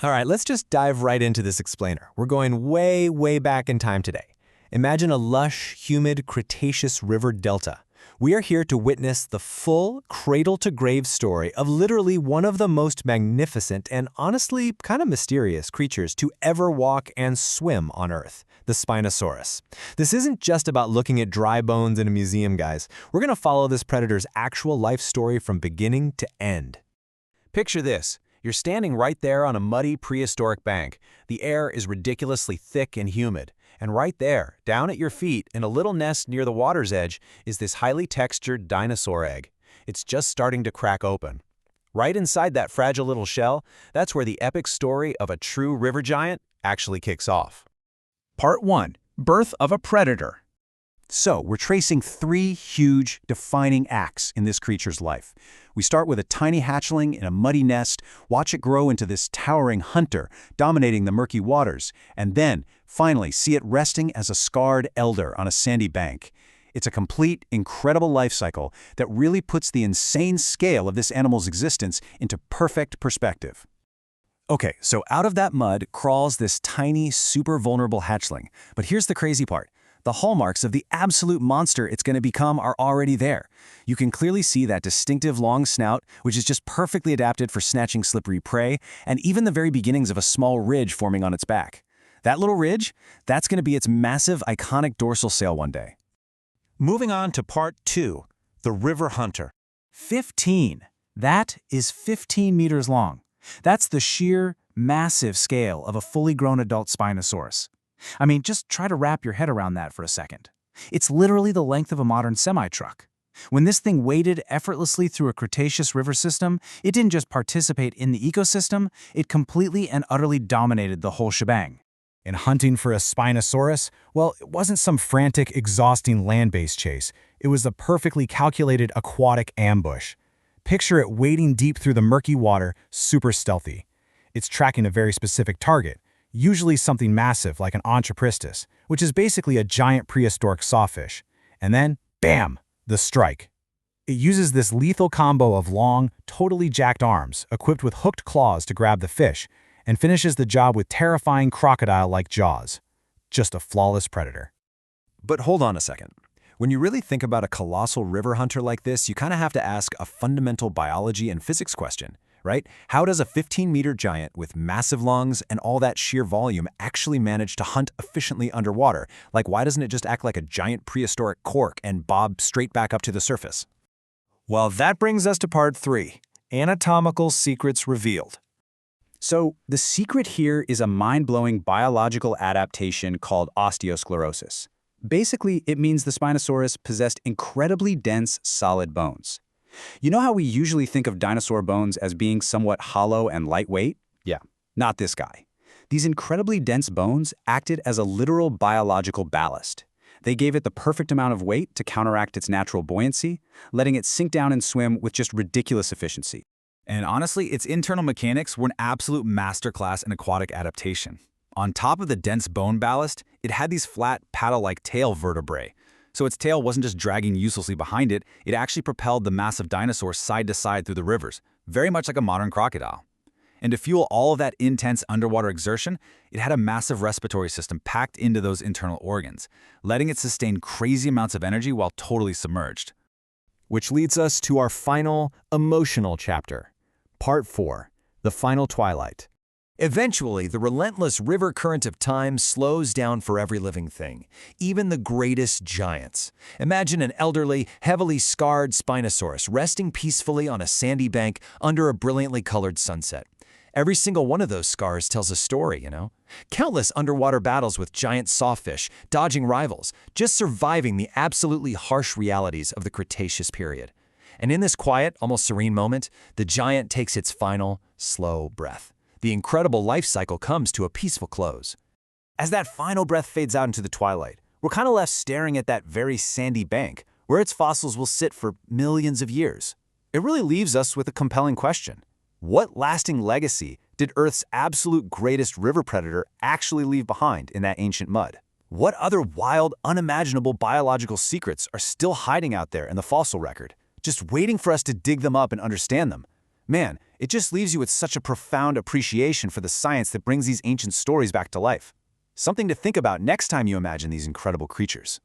All right, let's just dive right into this explainer. We're going way, way back in time today. Imagine a lush, humid Cretaceous river delta. We are here to witness the full cradle-to-grave story of literally one of the most magnificent and honestly kind of mysterious creatures to ever walk and swim on Earth, the Spinosaurus. This isn't just about looking at dry bones in a museum, guys. We're going to follow this predator's actual life story from beginning to end. Picture this. You're standing right there on a muddy prehistoric bank. The air is ridiculously thick and humid. And right there, down at your feet, in a little nest near the water's edge, is this highly textured dinosaur egg. It's just starting to crack open. Right inside that fragile little shell, that's where the epic story of a true river giant actually kicks off. Part 1. Birth of a Predator. So, we're tracing 3 huge, defining acts in this creature's life. We start with a tiny hatchling in a muddy nest, watch it grow into this towering hunter, dominating the murky waters, and then, finally, see it resting as a scarred elder on a sandy bank. It's a complete, incredible life cycle that really puts the insane scale of this animal's existence into perfect perspective. Okay, so out of that mud crawls this tiny, super vulnerable hatchling. But here's the crazy part. The hallmarks of the absolute monster it's going to become are already there. You can clearly see that distinctive long snout, which is just perfectly adapted for snatching slippery prey, and even the very beginnings of a small ridge forming on its back. That little ridge, that's going to be its massive, iconic dorsal sail one day. Moving on to Part 2, the river hunter. 15. That is 15 meters long. That's the sheer, massive scale of a fully grown adult Spinosaurus. I mean, just try to wrap your head around that for a second. It's literally the length of a modern semi-truck. When this thing waded effortlessly through a Cretaceous river system, it didn't just participate in the ecosystem, it completely and utterly dominated the whole shebang. In hunting for a Spinosaurus, well, it wasn't some frantic, exhausting land-based chase. It was a perfectly calculated aquatic ambush. Picture it wading deep through the murky water, super stealthy. It's tracking a very specific target, usually something massive like an Onchopristis, which is basically a giant prehistoric sawfish. And then, bam, the strike. It uses this lethal combo of long, totally jacked arms, equipped with hooked claws to grab the fish, and finishes the job with terrifying crocodile-like jaws. Just a flawless predator. But hold on a second. When you really think about a colossal river hunter like this, you kind of have to ask a fundamental biology and physics question, right? How does a 15-meter giant with massive lungs and all that sheer volume actually manage to hunt efficiently underwater? Like, why doesn't it just act like a giant prehistoric cork and bob straight back up to the surface? Well, that brings us to Part 3, Anatomical Secrets Revealed. So, the secret here is a mind-blowing biological adaptation called osteosclerosis. Basically, it means the Spinosaurus possessed incredibly dense, solid bones. You know how we usually think of dinosaur bones as being somewhat hollow and lightweight? Yeah, not this guy. These incredibly dense bones acted as a literal biological ballast. They gave it the perfect amount of weight to counteract its natural buoyancy, letting it sink down and swim with just ridiculous efficiency. And honestly, its internal mechanics were an absolute masterclass in aquatic adaptation. On top of the dense bone ballast, it had these flat, paddle-like tail vertebrae. So its tail wasn't just dragging uselessly behind it, it actually propelled the massive dinosaur side to side through the rivers, very much like a modern crocodile. And to fuel all of that intense underwater exertion, it had a massive respiratory system packed into those internal organs, letting it sustain crazy amounts of energy while totally submerged. Which leads us to our final, emotional chapter. Part 4, the final twilight. Eventually, the relentless river current of time slows down for every living thing, even the greatest giants. Imagine an elderly, heavily scarred Spinosaurus resting peacefully on a sandy bank under a brilliantly colored sunset. Every single one of those scars tells a story, you know? Countless underwater battles with giant sawfish, dodging rivals, just surviving the absolutely harsh realities of the Cretaceous period. And in this quiet, almost serene moment, the giant takes its final, slow breath. The incredible life cycle comes to a peaceful close. As that final breath fades out into the twilight, we're kind of left staring at that very sandy bank, where its fossils will sit for millions of years. It really leaves us with a compelling question. What lasting legacy did Earth's absolute greatest river predator actually leave behind in that ancient mud? What other wild, unimaginable biological secrets are still hiding out there in the fossil record, just waiting for us to dig them up and understand them? Man, it just leaves you with such a profound appreciation for the science that brings these ancient stories back to life. Something to think about next time you imagine these incredible creatures.